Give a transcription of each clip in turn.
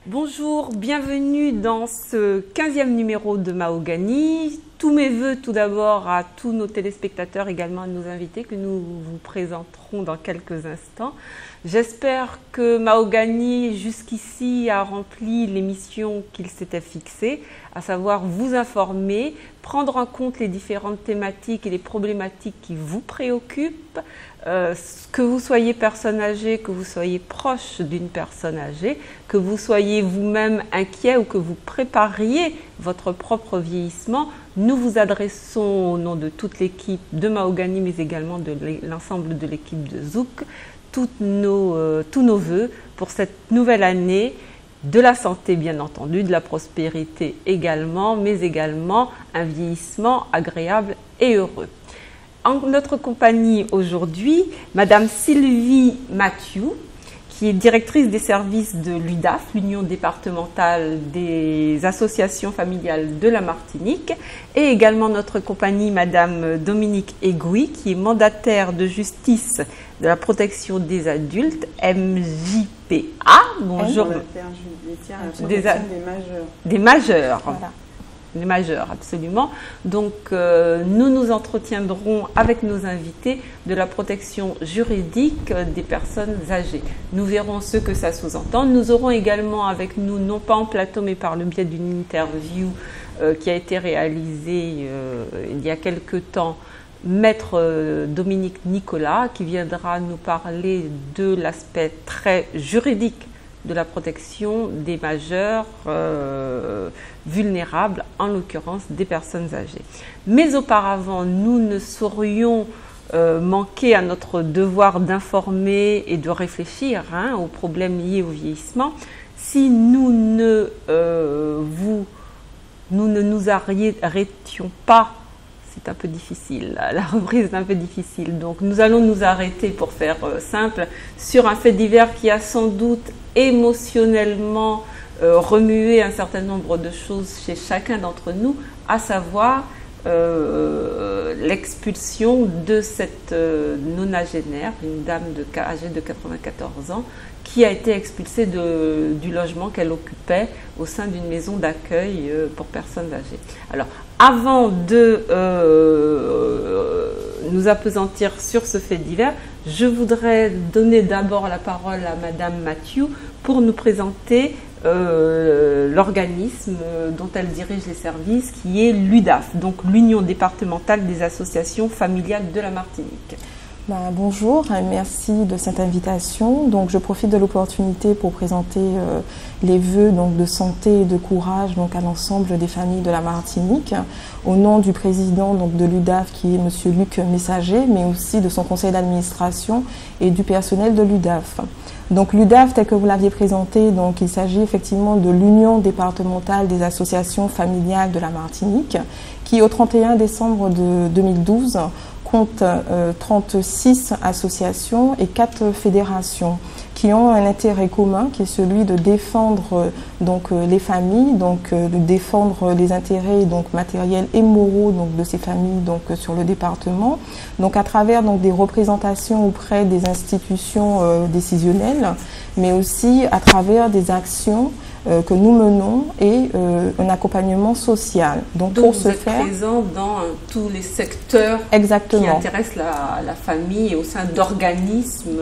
Bonjour, bienvenue dans ce 15e numéro de Mahogany. Tous mes voeux tout d'abord à tous nos téléspectateurs, également à nos invités que nous vous présenterons dans quelques instants. J'espère que Mahogany jusqu'ici a rempli les missions qu'il s'était fixées, à savoir vous informer, prendre en compte les différentes thématiques et les problématiques qui vous préoccupent, que vous soyez personne âgée, que vous soyez proche d'une personne âgée, que vous soyez vous-même inquiet ou que vous prépariez votre propre vieillissement, nous vous adressons au nom de toute l'équipe de Mahogany, mais également de l'ensemble de l'équipe de Zouk, tous nos voeux pour cette nouvelle année, de la santé bien entendu, de la prospérité également, mais également un vieillissement agréable et heureux. En notre compagnie aujourd'hui, Madame Sylvie Mathieu, qui est directrice des services de l'UDAF, l'Union départementale des associations familiales de la Martinique, et également notre compagnie, Madame Dominique Egui, qui est mandataire de justice de la protection des adultes, MJPA. Bonjour. Des majeurs. Voilà. Les majeurs, absolument. Donc, nous nous entretiendrons avec nos invités de la protection juridique des personnes âgées. Nous verrons ce que ça sous-entend. Nous aurons également avec nous, non pas en plateau, mais par le biais d'une interview qui a été réalisée il y a quelque temps, Maître Dominique Nicolas, qui viendra nous parler de l'aspect très juridique de la protection des majeurs vulnérables, en l'occurrence des personnes âgées. Mais auparavant, nous ne saurions manquer à notre devoir d'informer et de réfléchir aux problèmes liés au vieillissement si nous ne nous arrêtions pas. C'est un peu difficile, la reprise est un peu difficile. Donc nous allons nous arrêter, pour faire simple, sur un fait divers qui a sans doute émotionnellement remué un certain nombre de choses chez chacun d'entre nous, à savoir l'expulsion de cette nonagénaire, une dame âgée de 94 ans, qui a été expulsée du logement qu'elle occupait au sein d'une maison d'accueil pour personnes âgées. Alors, avant de nous appesantir sur ce fait divers, je voudrais donner d'abord la parole à Madame Mathieu pour nous présenter l'organisme dont elle dirige les services, qui est l'UDAF, donc l'Union départementale des associations familiales de la Martinique. Bonjour, merci de cette invitation. Donc, je profite de l'opportunité pour présenter les vœux de santé et de courage à l'ensemble des familles de la Martinique, au nom du président de l'UDAF, qui est Monsieur Luc Messager, mais aussi de son conseil d'administration et du personnel de l'UDAF. Donc l'UDAF, tel que vous l'aviez présenté, il s'agit effectivement de l'Union départementale des associations familiales de la Martinique, qui au 31 décembre de 2012 compte 36 associations et 4 fédérations qui ont un intérêt commun, qui est celui de défendre les familles, de défendre les intérêts matériels et moraux de ces familles sur le département, à travers des représentations auprès des institutions décisionnelles, mais aussi à travers des actions que nous menons et un accompagnement social. Donc pour vous êtes présent dans tous les secteurs Exactement. Qui intéressent la famille et au sein d'organismes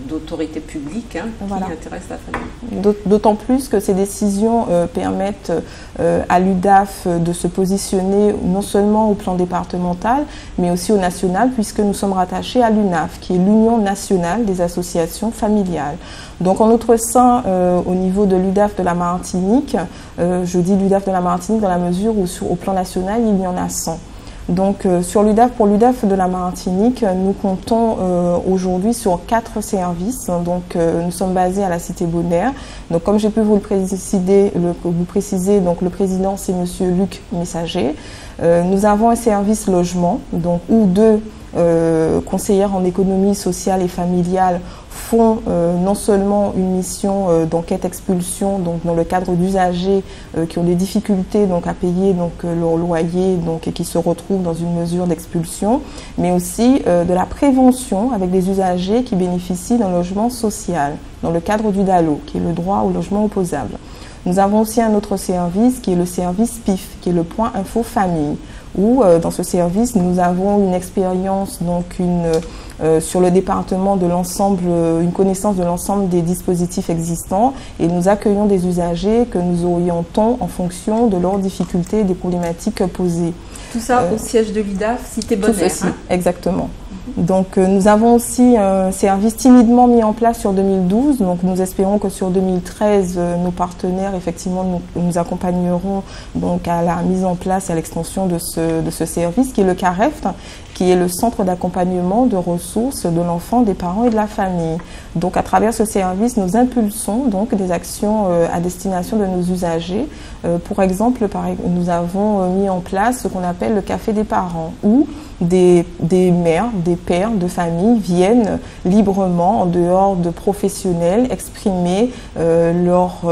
d'autorité publique voilà. Qui intéressent la famille. D'autant plus que ces décisions permettent à l'UDAF de se positionner non seulement au plan départemental, mais aussi au national, puisque nous sommes rattachés à l'UNAF, qui est l'Union nationale des associations familiales. Donc en notre sein, au niveau de l'UDAF de la Martinique, je dis l'UDAF de la Martinique dans la mesure où au plan national, il y en a 100. Donc pour l'UDAF de la Martinique, nous comptons aujourd'hui sur 4 services. Donc nous sommes basés à la Cité Bonheur. Donc comme j'ai pu vous le préciser, le président c'est Monsieur Luc Messager. Nous avons un service logement, où 2 conseillères en économie sociale et familiale font non seulement une mission d'enquête-expulsion, donc dans le cadre d'usagers qui ont des difficultés donc à payer donc leur loyer donc et qui se retrouvent dans une mesure d'expulsion, mais aussi de la prévention avec des usagers qui bénéficient d'un logement social dans le cadre du DALO, qui est le droit au logement opposable. Nous avons aussi un autre service qui est le service PIF, qui est le point info famille, où dans ce service nous avons une expérience donc sur le département de l'ensemble, une connaissance de l'ensemble des dispositifs existants, et nous accueillons des usagers que nous orientons en fonction de leurs difficultés et des problématiques posées. Tout ça au siège de l'UDAF, Cité Bonheur. Tout ceci, exactement. Donc nous avons aussi un service timidement mis en place sur 2012, donc nous espérons que sur 2013 nos partenaires effectivement nous accompagneront donc à la mise en place et à l'extension de ce service qui est le CAREFT, qui est le centre d'accompagnement de ressources de l'enfant, des parents et de la famille. Donc à travers ce service, nous impulsons donc des actions à destination de nos usagers. Pour exemple, nous avons mis en place ce qu'on appelle le café des parents, où des mères, des pères de famille viennent librement, en dehors de professionnels, exprimer leurs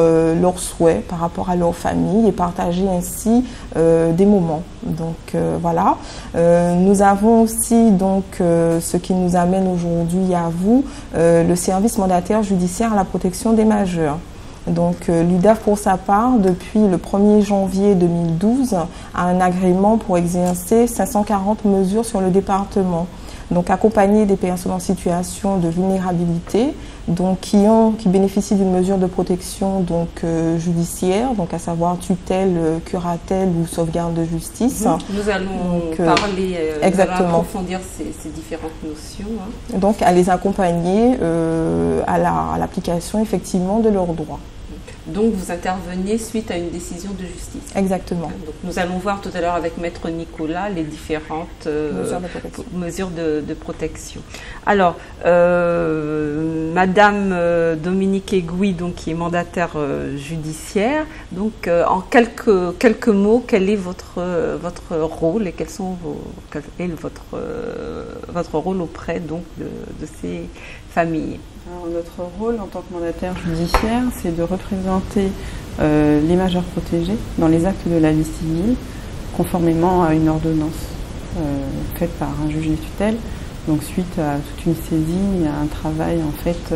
souhaits par rapport à leur famille et partager ainsi des moments. Donc voilà. Nous avons aussi donc ce qui nous amène aujourd'hui à vous, le service mandataire judiciaire à la protection des majeurs. Donc l'UDAF pour sa part, depuis le 1er janvier 2012, a un agrément pour exercer 540 mesures sur le département. Donc accompagner des personnes en situation de vulnérabilité, donc qui bénéficient d'une mesure de protection donc judiciaire, donc à savoir tutelle, curatelle ou sauvegarde de justice. Nous allons parler, exactement, approfondir ces différentes notions. Hein. Donc à les accompagner à l'application effectivement de leurs droits. Donc vous interveniez suite à une décision de justice. Exactement. Donc, nous allons voir tout à l'heure avec Maître Nicolas les différentes mesures de protection. Alors, Madame Dominique Aiguille, donc, qui est mandataire judiciaire, donc en quelques mots, quel est votre rôle et quel est votre rôle auprès donc, de ces familles? Alors, notre rôle en tant que mandataire judiciaire, c'est de représenter les majeurs protégés dans les actes de la vie civile, conformément à une ordonnance faite par un juge des tutelles. Donc suite à toute une saisie, à un travail en fait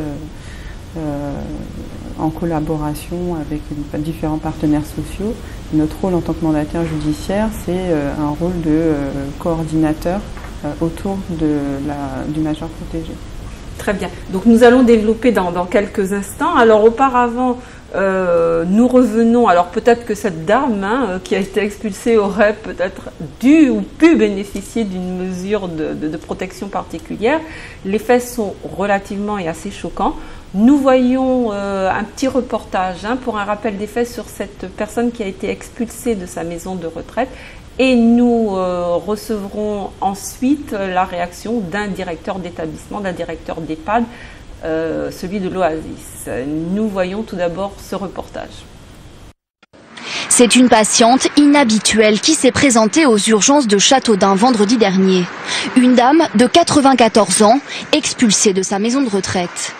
en collaboration avec différents partenaires sociaux. Notre rôle en tant que mandataire judiciaire, c'est un rôle de coordinateur autour du majeur protégé. Très bien. Donc nous allons développer dans quelques instants. Alors auparavant, nous revenons. Alors peut-être que cette dame qui a été expulsée aurait peut-être dû ou pu bénéficier d'une mesure de protection particulière. Les faits sont relativement et assez choquants. Nous voyons un petit reportage pour un rappel des faits sur cette personne qui a été expulsée de sa maison de retraite. Et nous recevrons ensuite la réaction d'un directeur d'établissement, d'un directeur d'EHPAD, celui de l'Oasis. Nous voyons tout d'abord ce reportage. C'est une patiente inhabituelle qui s'est présentée aux urgences de Châteaudun vendredi dernier. Une dame de 94 ans, expulsée de sa maison de retraite.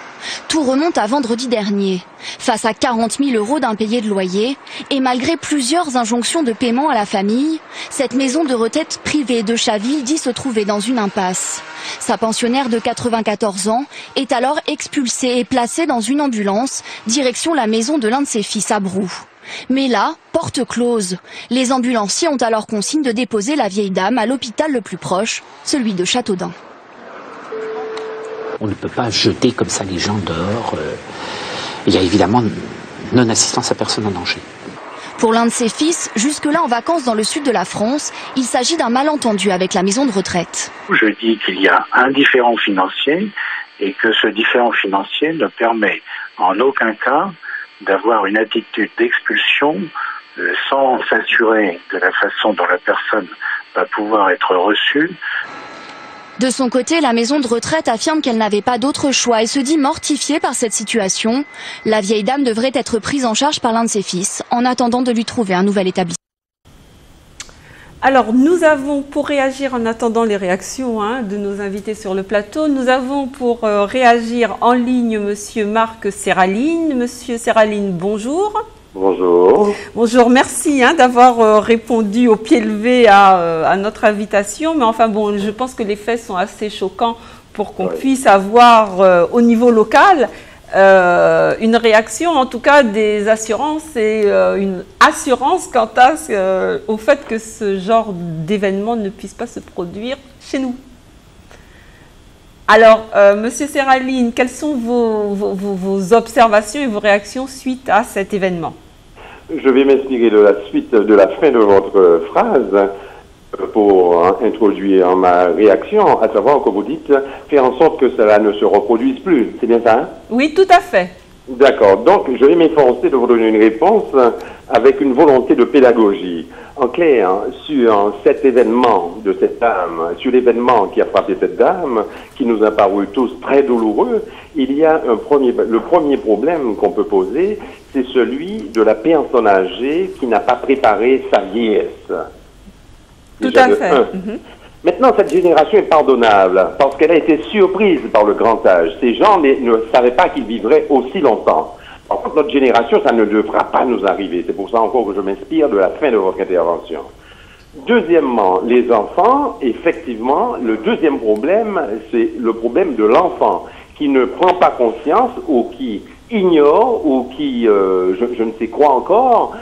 Tout remonte à vendredi dernier. Face à 40 000 € d'impayés de loyer et malgré plusieurs injonctions de paiement à la famille, cette maison de retraite privée de Chaville dit se trouver dans une impasse. Sa pensionnaire de 94 ans est alors expulsée et placée dans une ambulance, direction la maison de l'un de ses fils à Brou. Mais là, porte close. Les ambulanciers ont alors consigne de déposer la vieille dame à l'hôpital le plus proche, celui de Châteaudun. On ne peut pas jeter comme ça les gens dehors. Il y a évidemment non-assistance à personne en danger. Pour l'un de ses fils, jusque-là en vacances dans le sud de la France, il s'agit d'un malentendu avec la maison de retraite. Je dis qu'il y a un différend financier et que ce différend financier ne permet en aucun cas d'avoir une attitude d'expulsion sans s'assurer de la façon dont la personne va pouvoir être reçue. De son côté, la maison de retraite affirme qu'elle n'avait pas d'autre choix et se dit mortifiée par cette situation. La vieille dame devrait être prise en charge par l'un de ses fils en attendant de lui trouver un nouvel établissement. Alors, nous avons, pour réagir en attendant les réactions de nos invités sur le plateau, nous avons pour réagir en ligne Monsieur Marc Serraline. Monsieur Serraline, bonjour. Bonjour. Bonjour, merci d'avoir répondu au pied levé à notre invitation. Mais enfin bon, je pense que les faits sont assez choquants pour qu'on puisse avoir au niveau local une réaction, en tout cas des assurances et une assurance quant au fait que ce genre d'événement ne puisse pas se produire chez nous. Alors, Monsieur Serraline, quelles sont vos observations et vos réactions suite à cet événement? Je vais m'inspirer de la suite, de la fin de votre phrase pour introduire ma réaction, à savoir que vous dites faire en sorte que cela ne se reproduise plus. C'est bien ça? Oui, tout à fait. D'accord. Donc, je vais m'efforcer de vous donner une réponse avec une volonté de pédagogie. En clair, sur cet événement de cette dame, sur l'événement qui a frappé cette dame, qui nous a paru tous très douloureux, il y a le premier problème qu'on peut poser, c'est celui de la personne âgée qui n'a pas préparé sa vieillesse. Tout à fait. Maintenant, cette génération est pardonnable parce qu'elle a été surprise par le grand âge. Ces gens ne savaient pas qu'ils vivraient aussi longtemps. Par contre, notre génération, ça ne devra pas nous arriver. C'est pour ça encore que je m'inspire de la fin de votre intervention. Deuxièmement, les enfants, effectivement, le deuxième problème, c'est le problème de l'enfant qui ne prend pas conscience ou qui ignore ou qui, je ne sais quoi encore,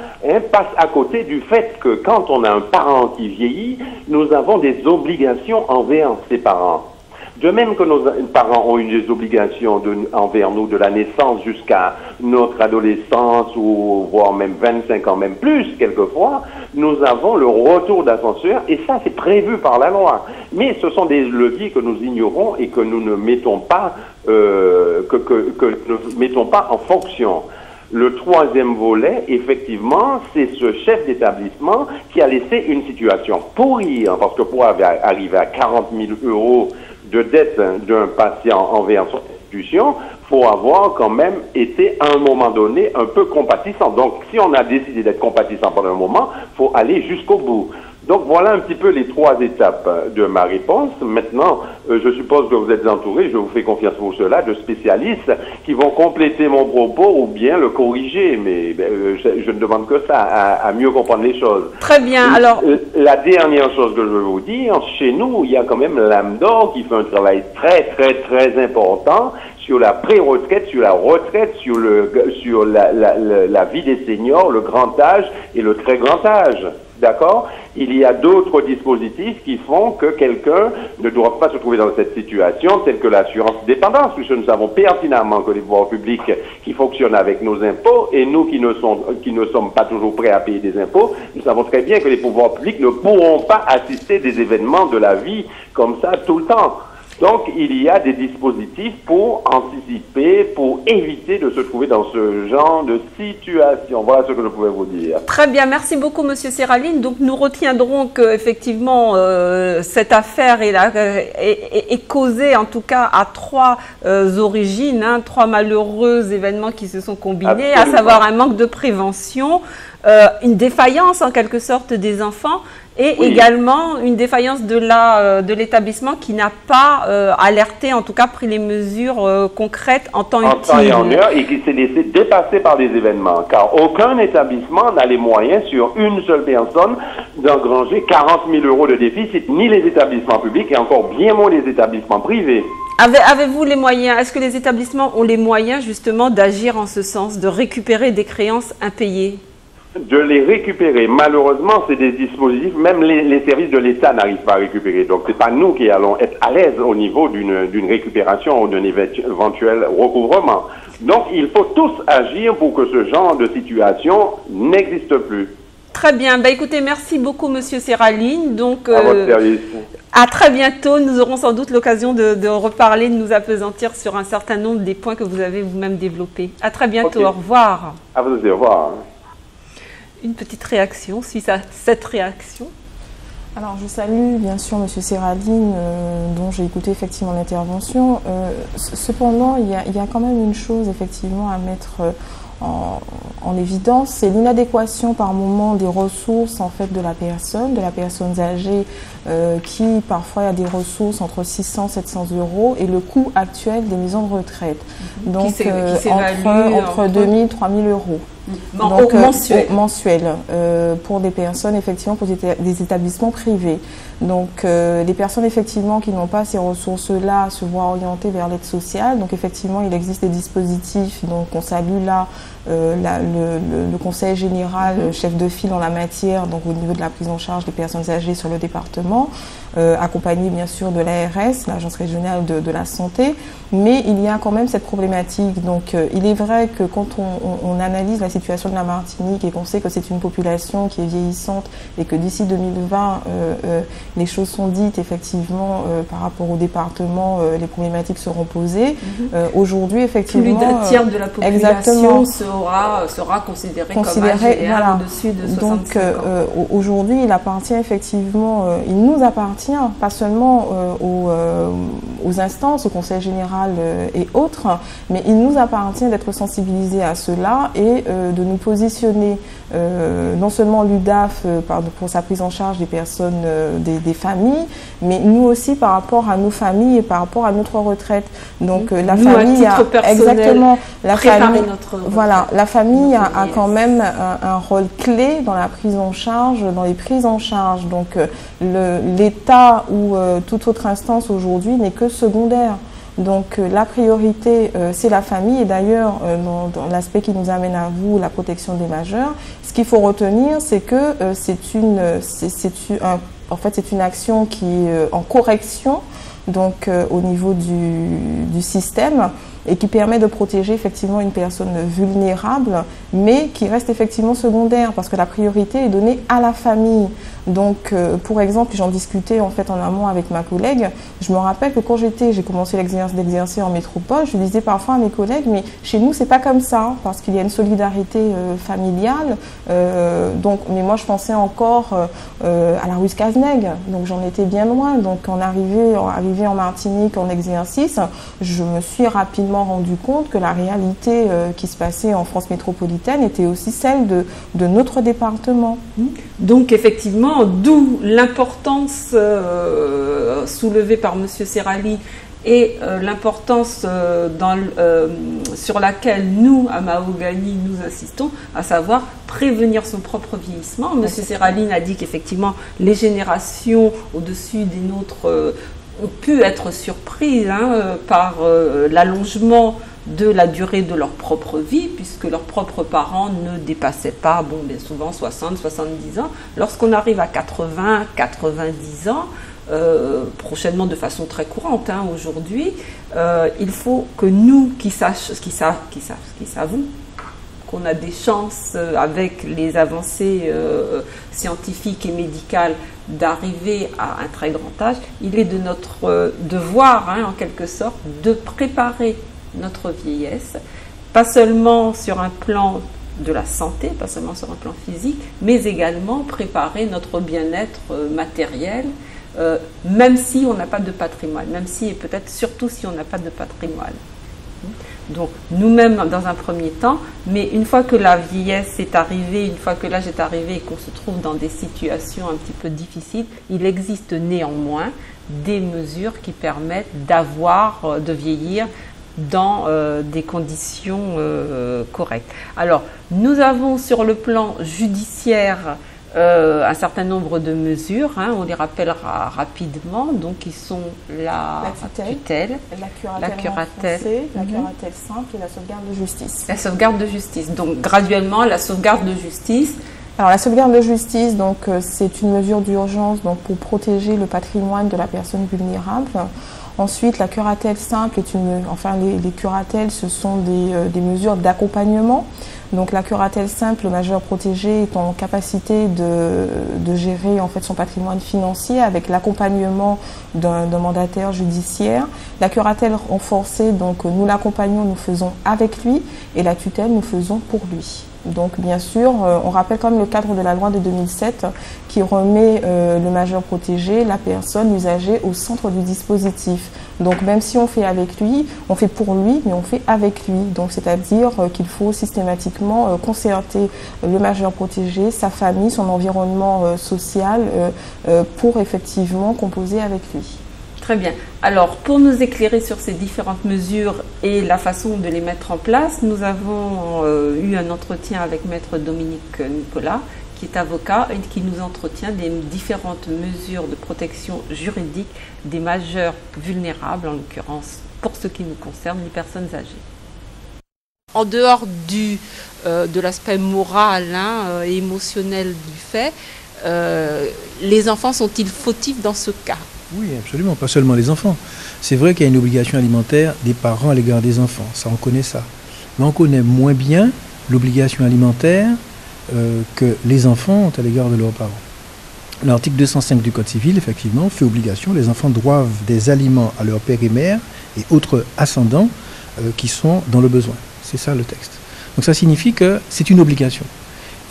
passe à côté du fait que quand on a un parent qui vieillit, nous avons des obligations envers ses parents. De même que nos parents ont eu des obligations envers nous de la naissance jusqu'à notre adolescence ou voire même 25 ans, même plus quelquefois, nous avons le retour d'ascenseur et ça c'est prévu par la loi. Mais ce sont des leviers que nous ignorons et que nous ne mettons pas, ne mettons pas en fonction. Le troisième volet, effectivement, c'est ce chef d'établissement qui a laissé une situation pourrir, parce que pour arriver à 40 000 € de dette d'un patient envers son institution, faut avoir quand même été à un moment donné un peu compatissant. Donc, si on a décidé d'être compatissant pendant un moment, faut aller jusqu'au bout. Donc, voilà un petit peu les trois étapes de ma réponse. Maintenant, je suppose que vous êtes entouré, je vous fais confiance pour cela, de spécialistes qui vont compléter mon propos ou bien le corriger. Mais je ne demande que ça, à mieux comprendre les choses. Très bien. Alors, la dernière chose que je veux vous dire, chez nous, il y a quand même l'AMDOR qui fait un travail très, très, très important sur la pré-retraite, sur la retraite, sur la vie des seniors, le grand âge et le très grand âge. D'accord? Il y a d'autres dispositifs qui font que quelqu'un ne doit pas se trouver dans cette situation, telle que l'assurance dépendance, puisque nous savons pertinemment que les pouvoirs publics qui fonctionnent avec nos impôts, et nous qui ne sommes pas toujours prêts à payer des impôts, nous savons très bien que les pouvoirs publics ne pourront pas assister des événements de la vie comme ça tout le temps. Donc, il y a des dispositifs pour anticiper, pour éviter de se trouver dans ce genre de situation. Voilà ce que je pouvais vous dire. Très bien, merci beaucoup, Monsieur Serraline. Donc, nous retiendrons que effectivement cette affaire est causée, en tout cas, à trois origines, trois malheureux événements qui se sont combinés, à savoir un manque de prévention, une défaillance en quelque sorte des enfants. Et également une défaillance de l'établissement qui n'a pas alerté, en tout cas pris les mesures concrètes en temps utile. En temps et en heure, et qui s'est laissé dépasser par des événements. Car aucun établissement n'a les moyens sur une seule personne d'engranger 40 000 € de déficit, ni les établissements publics et encore bien moins les établissements privés. Avez-vous les moyens, est-ce que les établissements ont les moyens justement d'agir en ce sens, de récupérer des créances impayées ? De les récupérer. Malheureusement, c'est des dispositifs, même les services de l'État n'arrivent pas à récupérer. Donc, c'est pas nous qui allons être à l'aise au niveau d'une récupération ou d'un éventuel recouvrement. Donc, il faut tous agir pour que ce genre de situation n'existe plus. Très bien. Écoutez, merci beaucoup, Monsieur Serraline. Donc, à votre service. À très bientôt. Nous aurons sans doute l'occasion de reparler, de nous appesantir sur un certain nombre des points que vous avez vous-même développés. À très bientôt. Okay. Au revoir. À vous aussi. Au revoir. Une petite réaction, suite à cette réaction. Alors, je salue bien sûr M. Serraline, dont j'ai écouté effectivement l'intervention. Cependant, il y a quand même une chose effectivement à mettre en évidence, c'est l'inadéquation par moment des ressources en fait de la personne âgée qui parfois a des ressources entre 600 et 700 euros et le coût actuel des maisons de retraite. Donc entre 2000 et 3000 euros. Donc, mensuel pour des personnes effectivement pour des établissements privés. Donc les personnes effectivement qui n'ont pas ces ressources-là se voient orientées vers l'aide sociale. Donc effectivement il existe des dispositifs. Donc on salue là le conseil général, chef de file en la matière, donc au niveau de la prise en charge des personnes âgées sur le département, accompagné bien sûr de l'ARS, l'Agence régionale de la santé. Mais il y a quand même cette problématique. Donc il est vrai que quand on analyse la situation de la Martinique et qu'on sait que c'est une population qui est vieillissante et que d'ici 2020 les choses sont dites effectivement par rapport au département, les problématiques seront posées. Aujourd'hui effectivement, plus d'un tiers de la population sera considérée comme âgée et au-dessus de 65 Donc, ans. Aujourd'hui il appartient effectivement, il nous appartient pas seulement aux instances, au conseil général et autres, mais il nous appartient d'être sensibilisés à cela et de nous positionner non seulement l'UDAF pour sa prise en charge des personnes, des familles, mais nous aussi par rapport à nos familles et par rapport à notre retraite. Donc la famille a exactement la famille a quand même un rôle clé dans la prise en charge, dans les prises en charge. Donc l'État ou toute autre instance aujourd'hui n'est que secondaire. Donc la priorité, c'est la famille. Et d'ailleurs, dans l'aspect qui nous amène à vous, la protection des majeurs, ce qu'il faut retenir, c'est que c'est une action qui est en correction, donc au niveau du système, et qui permet de protéger effectivement une personne vulnérable, mais qui reste effectivement secondaire, parce que la priorité est donnée à la famille. Donc, pour exemple, j'en discutais en fait en amont avec ma collègue. Je me rappelle que quand j'ai commencé d'exercer en métropole, je disais parfois à mes collègues, mais chez nous, c'est pas comme ça, parce qu'il y a une solidarité familiale. Mais moi, je pensais encore à la rue Cazeneg, donc j'en étais bien loin. Donc, arrivé en Martinique en exercice, je me suis rapidement rendu compte que la réalité qui se passait en France métropolitaine était aussi celle de notre département. Donc effectivement, d'où l'importance soulevée par M. Serali et l'importance sur laquelle nous, à Mahogany, nous insistons, à savoir prévenir son propre vieillissement. M. Serali a dit qu'effectivement, les générations au-dessus des nôtres ont pu être surprises par l'allongement de la durée de leur propre vie, puisque leurs propres parents ne dépassaient pas, bien souvent 60, 70 ans. Lorsqu'on arrive à 80, 90 ans, prochainement de façon très courante aujourd'hui, il faut que nous qui savons qu'on a des chances avec les avancées scientifiques et médicales d'arriver à un très grand âge, il est de notre devoir, en quelque sorte, de préparer notre vieillesse, pas seulement sur un plan de la santé, pas seulement sur un plan physique, mais également préparer notre bien-être matériel, même si on n'a pas de patrimoine, même si, et peut-être surtout si on n'a pas de patrimoine. Donc nous-mêmes dans un premier temps, mais une fois que la vieillesse est arrivée, une fois que l'âge est arrivé et qu'on se trouve dans des situations un petit peu difficiles, il existe néanmoins des mesures qui permettent de vieillir dans des conditions correctes. Alors, nous avons sur le plan judiciaire un certain nombre de mesures, on les rappellera rapidement, donc qui sont la tutelle, la curatelle simple et la sauvegarde de justice. La sauvegarde de justice, donc graduellement la sauvegarde de justice. Alors la sauvegarde de justice, donc c'est une mesure d'urgence donc pour protéger le patrimoine de la personne vulnérable. Ensuite, la curatelle simple les curatelles, ce sont des mesures d'accompagnement. Donc la curatelle simple, le majeur protégé est en capacité de gérer en fait son patrimoine financier avec l'accompagnement d'un mandataire judiciaire. La curatelle renforcée, donc nous l'accompagnons, nous faisons avec lui, et la tutelle, nous faisons pour lui. Donc bien sûr, on rappelle quand même le cadre de la loi de 2007 qui remet le majeur protégé, la personne usagée, au centre du dispositif. Donc même si on fait avec lui, on fait pour lui, mais on fait avec lui. Donc c'est-à-dire qu'il faut systématiquement concerter le majeur protégé, sa famille, son environnement social pour effectivement composer avec lui. Très bien. Alors, pour nous éclairer sur ces différentes mesures et la façon de les mettre en place, nous avons eu un entretien avec Maître Dominique Nicolas, qui est avocat et qui nous entretient des différentes mesures de protection juridique des majeurs vulnérables, en l'occurrence, pour ce qui nous concerne, les personnes âgées. En dehors de l'aspect moral et émotionnel du fait, les enfants sont-ils fautifs dans ce cas ? Oui, absolument, pas seulement les enfants. C'est vrai qu'il y a une obligation alimentaire des parents à l'égard des enfants, ça on connaît ça. Mais on connaît moins bien l'obligation alimentaire que les enfants ont à l'égard de leurs parents. L'article 205 du Code civil, effectivement, fait obligation, les enfants doivent des aliments à leur père et mère et autres ascendants qui sont dans le besoin. C'est ça le texte. Donc ça signifie que c'est une obligation.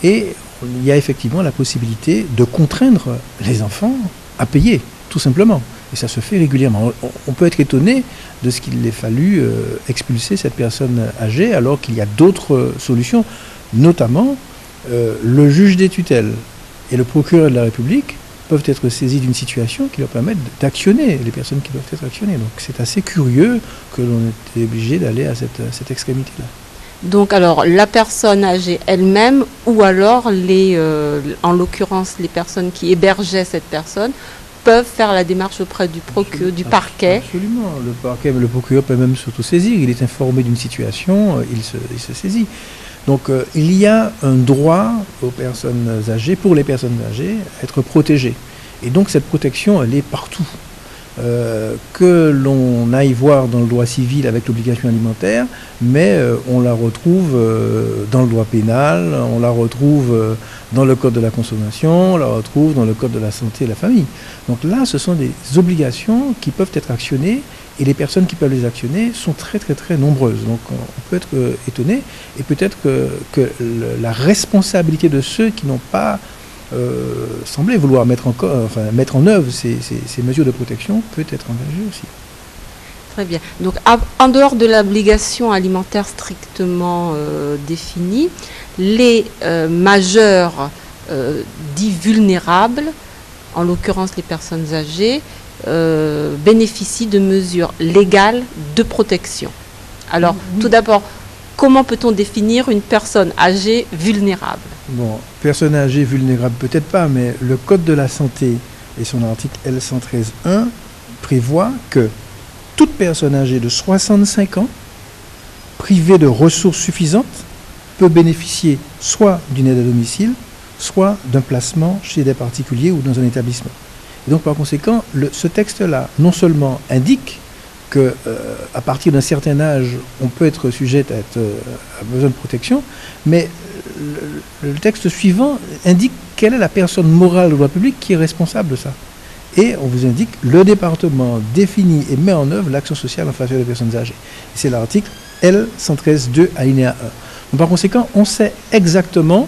Et il y a effectivement la possibilité de contraindre les enfants à payer, tout simplement. Et ça se fait régulièrement. On peut être étonné de ce qu'il ait fallu expulser cette personne âgée alors qu'il y a d'autres solutions, notamment le juge des tutelles et le procureur de la République peuvent être saisis d'une situation qui leur permet d'actionner les personnes qui doivent être actionnées. Donc c'est assez curieux que l'on ait été obligé d'aller à cette extrémité-là. Donc alors la personne âgée elle-même ou alors en l'occurrence les personnes qui hébergeaient cette personne peuvent faire la démarche auprès du parquet. Absolument, le procureur peut même s'auto-saisir, il est informé d'une situation, il se saisit. Donc il y a un droit aux personnes âgées, pour les personnes âgées, à être protégées. Et donc cette protection, elle est partout. Que l'on aille voir dans le droit civil avec l'obligation alimentaire, mais on la retrouve dans le droit pénal, on la retrouve dans le code de la consommation, on la retrouve dans le code de la santé et de la famille. Donc là, ce sont des obligations qui peuvent être actionnées et les personnes qui peuvent les actionner sont très très très nombreuses. Donc on peut être étonné et peut-être que la responsabilité de ceux qui n'ont pas semblait vouloir mettre en œuvre ces mesures de protection peut être engagée aussi. Très bien. Donc, en dehors de l'obligation alimentaire strictement définie, les majeurs dits vulnérables, en l'occurrence les personnes âgées, bénéficient de mesures légales de protection. Alors, tout d'abord, comment peut-on définir une personne âgée vulnérable ? Bon, personne âgée vulnérable peut-être pas, mais le Code de la santé et son article L113.1 prévoit que toute personne âgée de 65 ans, privée de ressources suffisantes, peut bénéficier soit d'une aide à domicile, soit d'un placement chez des particuliers ou dans un établissement. Et donc par conséquent, ce texte-là non seulement indique qu'à partir d'un certain âge, on peut être sujette à besoin de protection, mais le texte suivant indique quelle est la personne morale de droit public qui est responsable de ça. Et on vous indique le département définit et met en œuvre l'action sociale en faveur des personnes âgées. C'est l'article L113.2 alinéa 1. Donc par conséquent, on sait exactement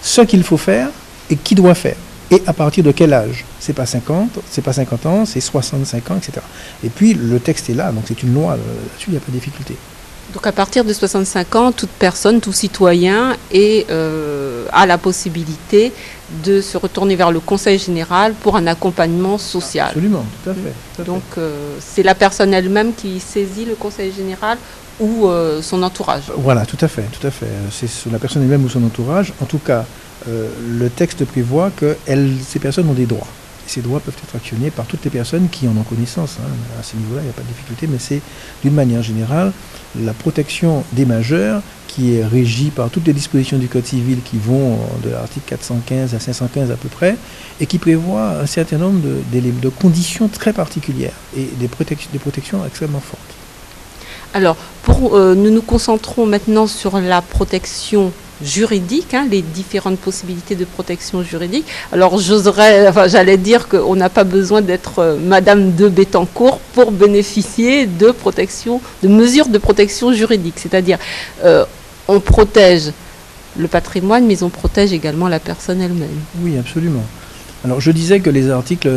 ce qu'il faut faire et qui doit faire. Et à partir de quel âge? C'est pas 50 ans, c'est 65 ans, etc. Et puis le texte est là, donc c'est une loi, là-dessus il n'y a pas de difficulté. Donc à partir de 65 ans, toute personne, tout citoyen a la possibilité de se retourner vers le Conseil général pour un accompagnement social. Absolument, tout à fait. Donc c'est la personne elle-même qui saisit le Conseil général ou son entourage. Voilà, tout à fait. C'est la personne elle-même ou son entourage. En tout cas, le texte prévoit que ces personnes ont des droits. Et ces droits peuvent être actionnés par toutes les personnes qui en ont connaissance. À ce niveau-là, il n'y a pas de difficulté, mais c'est d'une manière générale la protection des majeurs qui est régie par toutes les dispositions du Code civil qui vont de l'article 415 à 515 à peu près, et qui prévoit un certain nombre de conditions très particulières et des protections extrêmement fortes. Alors, nous nous concentrons maintenant sur la protection juridique, les différentes possibilités de protection juridique. Alors, j'allais dire qu'on n'a pas besoin d'être Madame de Bettencourt pour bénéficier de mesures de protection juridique. C'est-à-dire, on protège le patrimoine, mais on protège également la personne elle-même. Oui, absolument. Alors je disais que les articles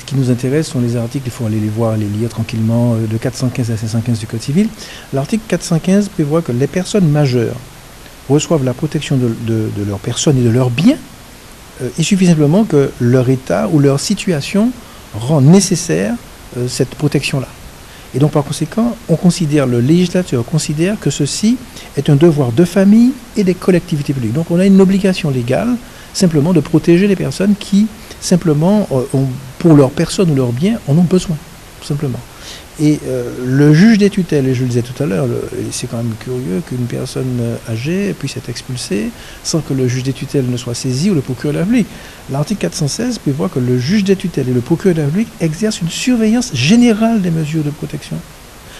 qui nous intéressent sont les articles, il faut aller les voir, les lire tranquillement, de 415 à 515 du Code civil. L'article 415 prévoit que les personnes majeures reçoivent la protection de leur personne et de leurs biens. Il suffit simplement que leur état ou leur situation rend nécessaire cette protection-là. Et donc par conséquent, le législateur considère que ceci est un devoir de famille et des collectivités publiques. Donc on a une obligation légale simplement de protéger les personnes qui simplement, pour leur personne ou leurs biens, en ont besoin, tout simplement. Et le juge des tutelles, et je le disais tout à l'heure, c'est quand même curieux qu'une personne âgée puisse être expulsée sans que le juge des tutelles ne soit saisi ou le procureur de la République. L'article 416 prévoit que le juge des tutelles et le procureur de la République exercent une surveillance générale des mesures de protection.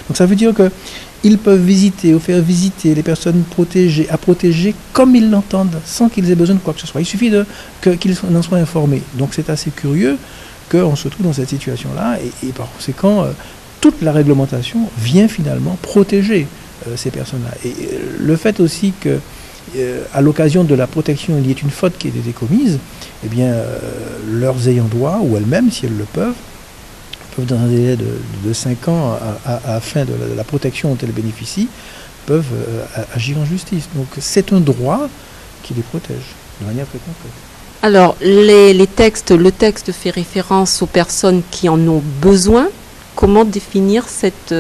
Donc ça veut dire qu'ils peuvent visiter ou faire visiter les personnes protégées, à protéger comme ils l'entendent, sans qu'ils aient besoin de quoi que ce soit. Il suffit qu'ils en soient informés. Donc c'est assez curieux qu'on se trouve dans cette situation-là et par conséquent, toute la réglementation vient finalement protéger ces personnes-là. Et le fait aussi que, à l'occasion de la protection, il y ait une faute qui ait été commise, eh bien, leurs ayants droit, ou elles-mêmes, si elles le peuvent dans un délai de 5 ans à la fin de la protection dont elles bénéficient, peuvent agir en justice. Donc c'est un droit qui les protège de manière très concrète. Alors, le texte fait référence aux personnes qui en ont besoin. Comment définir cet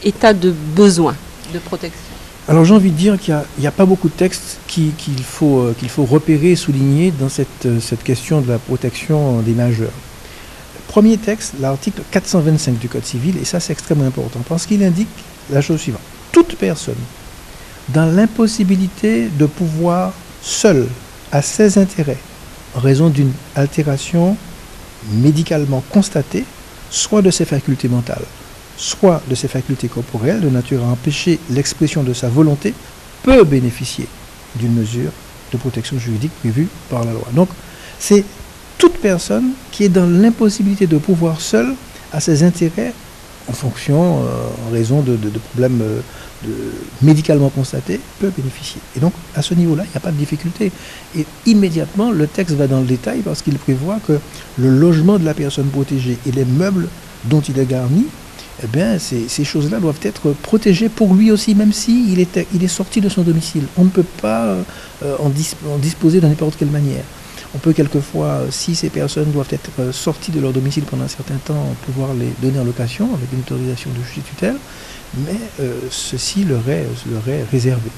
état de besoin de protection? Alors j'ai envie de dire qu'il n'y a pas beaucoup de textes qu'il faut repérer et souligner dans cette question de la protection des majeurs. Premier texte, l'article 425 du Code civil, et ça c'est extrêmement important, parce qu'il indique la chose suivante. Toute personne dans l'impossibilité de pouvoir seule, à ses intérêts, en raison d'une altération médicalement constatée, soit de ses facultés mentales, soit de ses facultés corporelles, de nature à empêcher l'expression de sa volonté, peut bénéficier d'une mesure de protection juridique prévue par la loi. Donc, c'est toute personne qui est dans l'impossibilité de pouvoir seule, à ses intérêts, en fonction, en raison de problèmes médicalement constatés, peut bénéficier. Et donc, à ce niveau-là, il n'y a pas de difficulté. Et immédiatement, le texte va dans le détail parce qu'il prévoit que le logement de la personne protégée et les meubles dont il est garni, eh bien, ces choses-là doivent être protégées pour lui aussi, même s'il est sorti de son domicile. On ne peut pas en disposer de n'importe quelle manière. On peut quelquefois, si ces personnes doivent être sorties de leur domicile pendant un certain temps, pouvoir les donner en location avec une autorisation de juge des tutelles, mais ceci leur est réservé.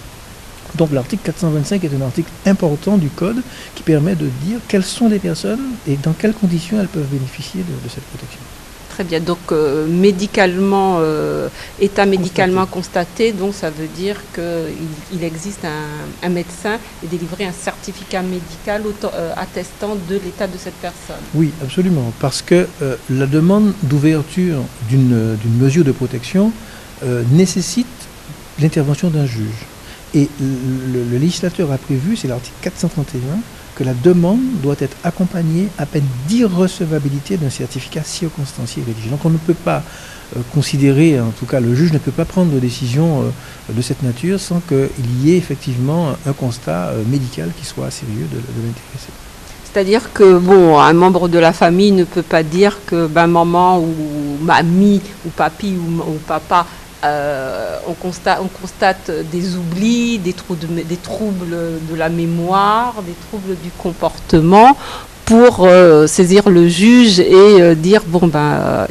Donc l'article 425 est un article important du Code qui permet de dire quelles sont les personnes et dans quelles conditions elles peuvent bénéficier de cette protection. Très bien, donc médicalement, état médicalement constaté, donc ça veut dire qu'il existe un médecin et délivrer un certificat médical attestant de l'état de cette personne. Oui, absolument, parce que la demande d'ouverture d'une mesure de protection nécessite l'intervention d'un juge. Et le législateur a prévu, c'est l'article 431, que la demande doit être accompagnée à peine d'irrecevabilité d'un certificat circonstancié rédigé. Donc on ne peut pas considérer, en tout cas le juge ne peut pas prendre de décision de cette nature sans qu'il y ait effectivement un constat médical qui soit sérieux de l'intéressé. C'est-à-dire que un membre de la famille ne peut pas dire que maman ou mamie ou papi ou papa on constate des oublis, des troubles de la mémoire, des troubles du comportement pour saisir le juge et dire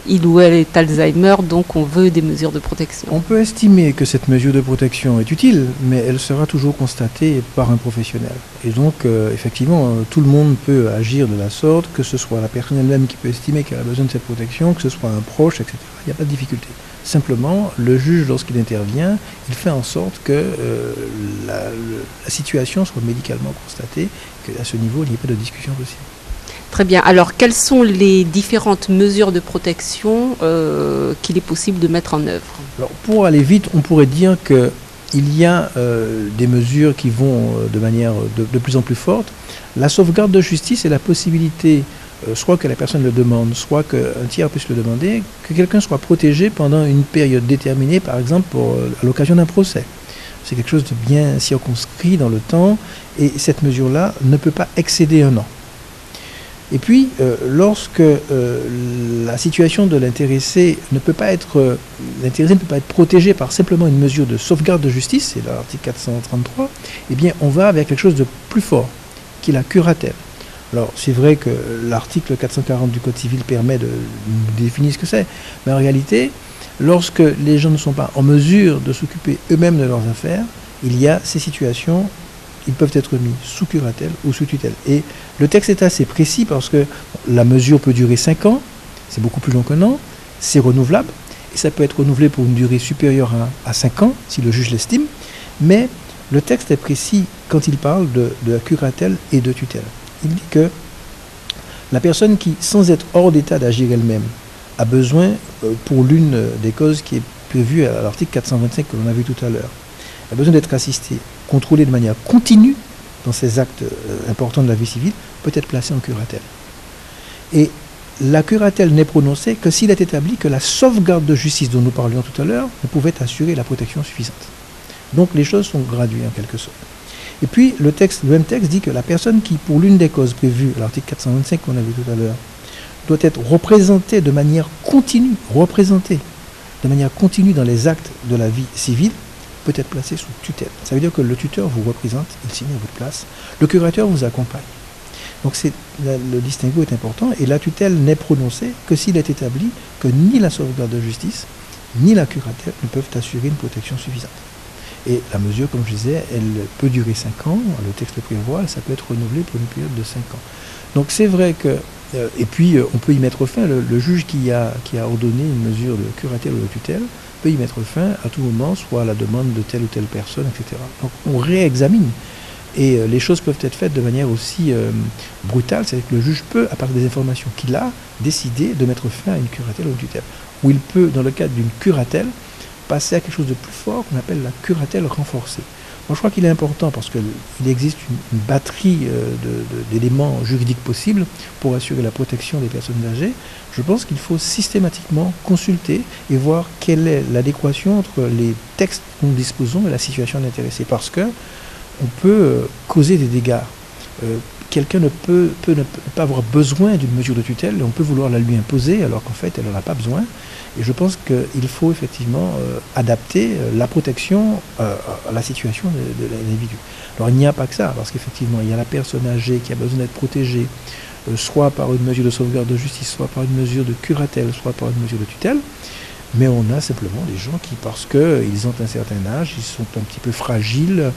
il ou elle est Alzheimer, donc on veut des mesures de protection. On peut estimer que cette mesure de protection est utile, mais elle sera toujours constatée par un professionnel. Et donc effectivement, tout le monde peut agir de la sorte, que ce soit la personne elle-même qui peut estimer qu'elle a besoin de cette protection, que ce soit un proche, etc. Il n'y a pas de difficulté. Simplement, le juge, lorsqu'il intervient, il fait en sorte que la situation soit médicalement constatée, qu'à ce niveau, il n'y ait pas de discussion possible. Très bien. Alors, quelles sont les différentes mesures de protection qu'il est possible de mettre en œuvre? Alors, pour aller vite, on pourrait dire qu'il y a des mesures qui vont de manière de plus en plus forte. La sauvegarde de justice est la possibilité soit que la personne le demande, soit qu'un tiers puisse le demander, que quelqu'un soit protégé pendant une période déterminée, par exemple à l'occasion d'un procès. C'est quelque chose de bien circonscrit dans le temps, et cette mesure-là ne peut pas excéder 1 an. Et puis, lorsque la situation de l'intéressé ne peut pas être, protégé par simplement une mesure de sauvegarde de justice, c'est l'article 433, eh bien, on va vers quelque chose de plus fort, qui est la curatelle. Alors, c'est vrai que l'article 440 du Code civil permet de définir ce que c'est, mais en réalité, lorsque les gens ne sont pas en mesure de s'occuper eux-mêmes de leurs affaires, il y a ces situations. Ils peuvent être mis sous curatelle ou sous tutelle. Et le texte est assez précis parce que la mesure peut durer 5 ans, c'est beaucoup plus long qu'un an, c'est renouvelable, et ça peut être renouvelé pour une durée supérieure à 5 ans, si le juge l'estime, mais le texte est précis quand il parle de la curatelle et de tutelle. Il dit que la personne qui, sans être hors d'état d'agir elle-même, a besoin, pour l'une des causes qui est prévue à l'article 425 que l'on a vu tout à l'heure, a besoin d'être assisté, contrôlé de manière continue dans ces actes importants de la vie civile, peut être placé en curatelle. Et la curatelle n'est prononcée que s'il est établi que la sauvegarde de justice dont nous parlions tout à l'heure ne pouvait assurer la protection suffisante. Donc les choses sont graduées en quelque sorte. Et puis le même texte dit que la personne qui, pour l'une des causes prévues à l'article 425 qu'on a vu tout à l'heure, doit être représentée de manière continue, dans les actes de la vie civile, peut être placé sous tutelle. Ça veut dire que le tuteur vous représente, il signe à votre place, le curateur vous accompagne. Donc le distinguo est important, et la tutelle n'est prononcée que s'il est établi que ni la sauvegarde de justice, ni la curatelle ne peuvent assurer une protection suffisante. Et la mesure, comme je disais, elle peut durer 5 ans, le texte le prévoit, et ça peut être renouvelé pour une période de 5 ans. Donc c'est vrai que, et puis on peut y mettre fin, le juge qui a ordonné une mesure de curatelle ou de tutelle peut y mettre fin à tout moment, soit à la demande de telle ou telle personne, etc. Donc on réexamine. Et les choses peuvent être faites de manière aussi brutale, c'est-à-dire que le juge peut, à partir des informations qu'il a, décider de mettre fin à une curatelle ou une tutelle. Ou il peut, dans le cadre d'une curatelle, passer à quelque chose de plus fort qu'on appelle la curatelle renforcée. Moi, je crois qu'il est important parce qu'il existe une batterie d'éléments juridiques possibles pour assurer la protection des personnes âgées. Je pense qu'il faut systématiquement consulter et voir quelle est l'adéquation entre les textes dont nous disposons et la situation de l'intéressé. Parce que on peut causer des dégâts. Quelqu'un ne peut pas avoir besoin d'une mesure de tutelle, et on peut vouloir la lui imposer alors qu'en fait elle n'en a pas besoin. Et je pense qu'il faut effectivement adapter la protection à la situation de l'individu. Alors il n'y a pas que ça, parce qu'effectivement il y a la personne âgée qui a besoin d'être protégée, soit par une mesure de sauvegarde de justice, soit par une mesure de curatelle, soit par une mesure de tutelle. Mais on a simplement des gens qui, parce qu'ils ont un certain âge, ils sont un petit peu fragiles,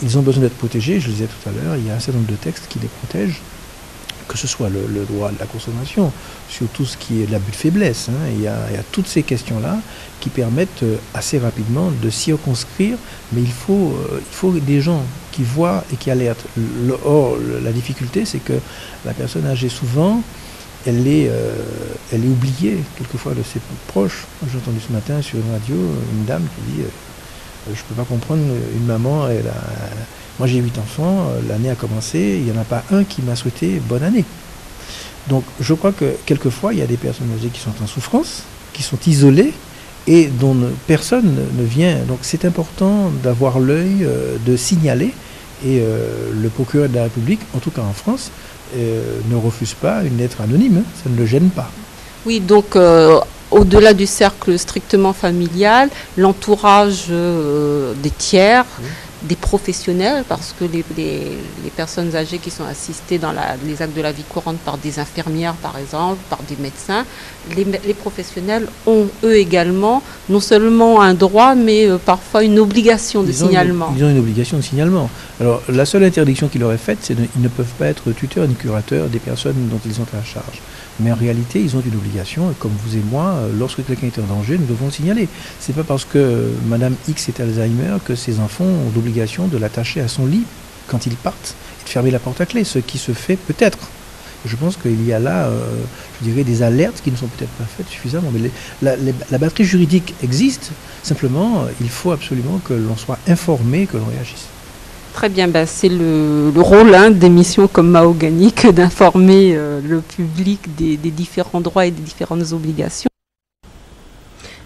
ils ont besoin d'être protégés. Je le disais tout à l'heure, il y a un certain nombre de textes qui les protègent, que ce soit le droit de la consommation, sur tout ce qui est de l'abus de faiblesse. Il y a toutes ces questions-là qui permettent assez rapidement de circonscrire, mais il faut des gens qui voient et qui alertent. Or, la difficulté, c'est que la personne âgée, souvent, elle est oubliée quelquefois de ses proches. J'ai entendu ce matin sur une radio une dame qui dit je ne peux pas comprendre, une maman, moi j'ai 8 enfants, l'année a commencé, il n'y en a pas un qui m'a souhaité bonne année. Donc je crois que quelquefois il y a des personnes âgées qui sont en souffrance, qui sont isolées et dont personne ne vient. Donc c'est important d'avoir l'œil, de signaler, et le procureur de la République, en tout cas en France, ne refuse pas une lettre anonyme, ça ne le gêne pas. Oui, donc au-delà du cercle strictement familial, l'entourage des tiers, des professionnels, parce que les personnes âgées qui sont assistées dans les actes de la vie courante par des infirmières, par exemple, par des médecins, les professionnels ont eux également non seulement un droit, mais parfois une obligation de signalement. Ils ont une obligation de signalement. Alors la seule interdiction qu'il leur est faite, c'est qu'ils ne peuvent pas être tuteurs ni curateurs des personnes dont ils ont à charge. Mais en réalité, ils ont une obligation, et comme vous et moi, lorsque quelqu'un est en danger, nous devons le signaler. C'est pas parce que Madame X est Alzheimer que ses enfants ont l'obligation de l'attacher à son lit quand ils partent et de fermer la porte à clé, ce qui se fait peut-être. Je pense qu'il y a là, je dirais, des alertes qui ne sont peut-être pas faites suffisamment. Mais la batterie juridique existe, simplement, il faut absolument que l'on soit informé, que l'on réagisse. Très bien, c'est le rôle d'émissions comme Mahogany que d'informer le public des différents droits et des différentes obligations.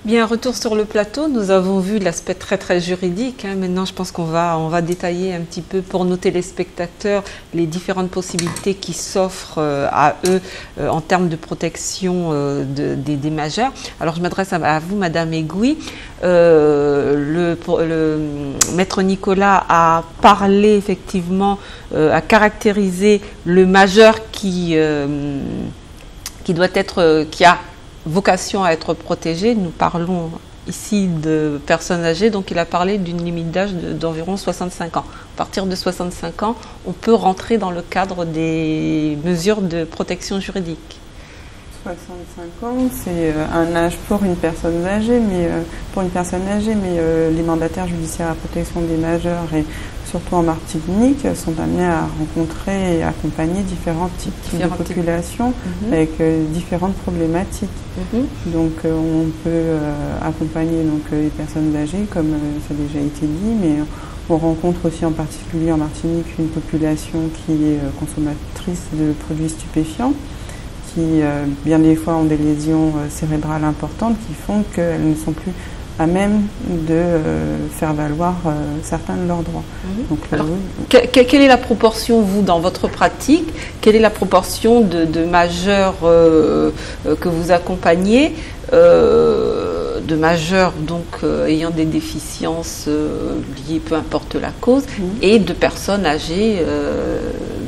Bien, retour sur le plateau, nous avons vu l'aspect très juridique. Maintenant, je pense qu'on va détailler un petit peu pour nos téléspectateurs les différentes possibilités qui s'offrent à eux en termes de protection des majeurs. Alors, je m'adresse à vous, Madame Egui. Le maître Nicolas a parlé effectivement, a caractérisé le majeur qui doit être, qui a vocation à être protégé. Nous parlons ici de personnes âgées, donc il a parlé d'une limite d'âge d'environ 65 ans. À partir de 65 ans, on peut rentrer dans le cadre des mesures de protection juridique. 65 ans, c'est un âge pour une personne âgée, mais les mandataires judiciaires à protection des majeurs et surtout en Martinique sont amenés à rencontrer et accompagner différents types de populations avec différentes problématiques. Donc on peut accompagner les personnes âgées, comme ça a déjà été dit, mais on rencontre aussi en particulier en Martinique une population qui est consommatrice de produits stupéfiants, qui bien des fois ont des lésions cérébrales importantes qui font qu'elles ne sont plus à même de faire valoir certains de leurs droits. Donc, alors, quelle est la proportion, vous, dans votre pratique, quelle est la proportion de majeurs que vous accompagnez, de majeurs donc ayant des déficiences liées, peu importe la cause, et de personnes âgées,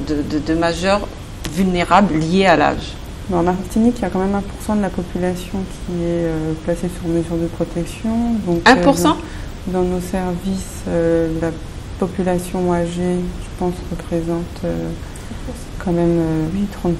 de majeurs vulnérables liés à l'âge? En Martinique, il y a quand même 1% de la population qui est placée sur mesure de protection. Donc, 1% dans nos services, la population âgée, je pense, représente quand même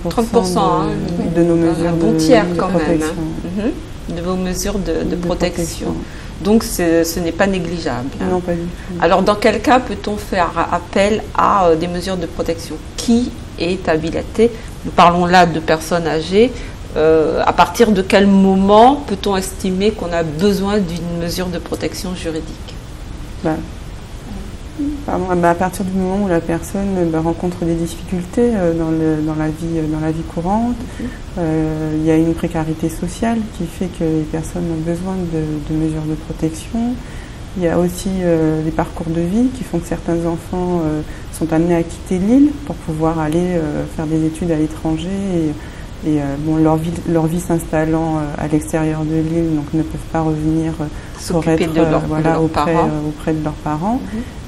30% de nos mesures un bon tiers de quand protection. Même, de vos mesures de protection. Donc ce n'est pas négligeable. Non, pas du tout. Alors dans quel cas peut-on faire appel à des mesures de protection? Qui est habilité? Nous parlons là de personnes âgées. À partir de quel moment peut-on estimer qu'on a besoin d'une mesure de protection juridique? À partir du moment où la personne rencontre des difficultés dans la vie courante, il y a une précarité sociale qui fait que les personnes ont besoin de mesures de protection. Il y a aussi les parcours de vie qui font que certains enfants sont amenés à quitter l'île pour pouvoir aller faire des études à l'étranger et leur vie s'installant à l'extérieur de l'île, donc ne peuvent pas revenir pour être auprès de leurs parents.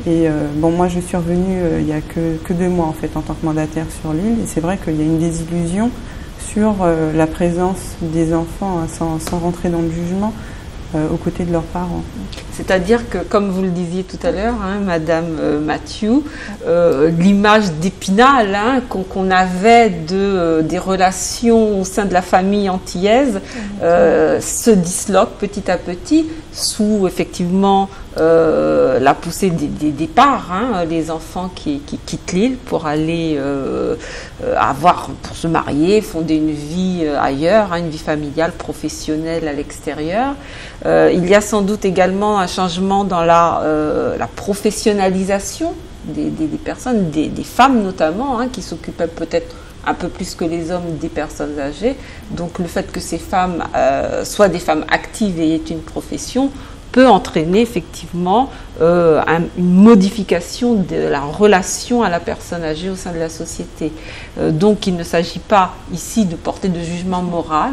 Et moi je suis revenue il n'y a que 2 mois en fait en tant que mandataire sur l'île, et c'est vrai qu'il y a une désillusion sur la présence des enfants, sans rentrer dans le jugement, aux côtés de leurs parents. C'est-à-dire que, comme vous le disiez tout à l'heure, Madame Mathieu, l'image d'Épinal qu'on avait des relations au sein de la famille antillaise se disloque petit à petit sous effectivement la poussée des départs, les enfants qui quittent l'île pour aller pour se marier, fonder une vie ailleurs, une vie familiale, professionnelle à l'extérieur. Il y a sans doute également un changement dans la professionnalisation des personnes, des femmes notamment, qui s'occupaient peut-être un peu plus que les hommes des personnes âgées. Donc le fait que ces femmes soient des femmes actives et aient une profession peut entraîner effectivement une modification de la relation à la personne âgée au sein de la société. Donc il ne s'agit pas ici de porter de jugement moral,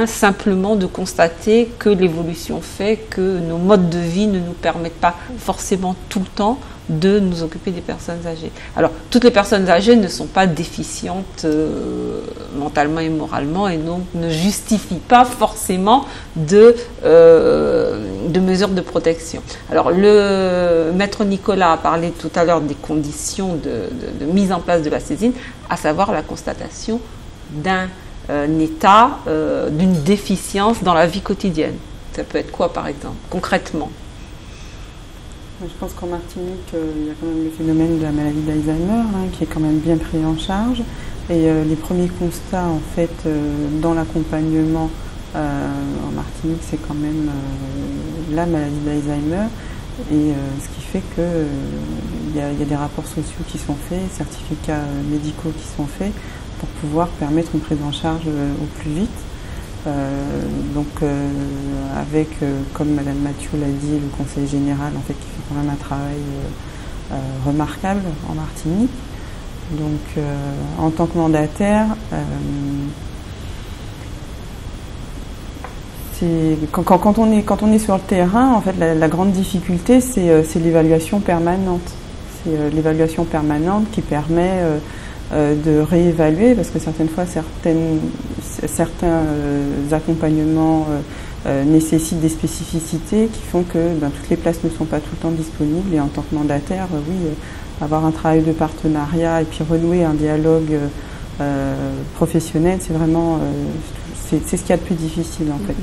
simplement de constater que l'évolution fait que nos modes de vie ne nous permettent pas forcément tout le temps de nous occuper des personnes âgées. Alors, toutes les personnes âgées ne sont pas déficientes mentalement et moralement, et donc ne justifient pas forcément de mesures de protection. Alors, le maître Nicolas a parlé tout à l'heure des conditions de mise en place de la saisine, à savoir la constatation d'un état, d'une déficience dans la vie quotidienne. Ça peut être quoi, par exemple, concrètement? Je pense qu'en Martinique, il y a quand même le phénomène de la maladie d'Alzheimer qui est quand même bien pris en charge. Et les premiers constats, en fait, dans l'accompagnement en Martinique, c'est quand même la maladie d'Alzheimer. Et ce qui fait qu'il y a des rapports sociaux qui sont faits, certificats médicaux qui sont faits pour pouvoir permettre une prise en charge au plus vite. Avec, comme Madame Mathieu l'a dit, le Conseil général en fait, qui fait quand même un travail remarquable en Martinique. Donc en tant que mandataire, quand on est sur le terrain, en fait, la grande difficulté, c'est l'évaluation permanente. C'est l'évaluation permanente qui permet de réévaluer, parce que certaines fois, certains accompagnements nécessitent des spécificités qui font que toutes les places ne sont pas tout le temps disponibles. Et en tant que mandataire, avoir un travail de partenariat et puis renouer un dialogue professionnel, c'est vraiment c'est ce qu'il y a de plus difficile en fait.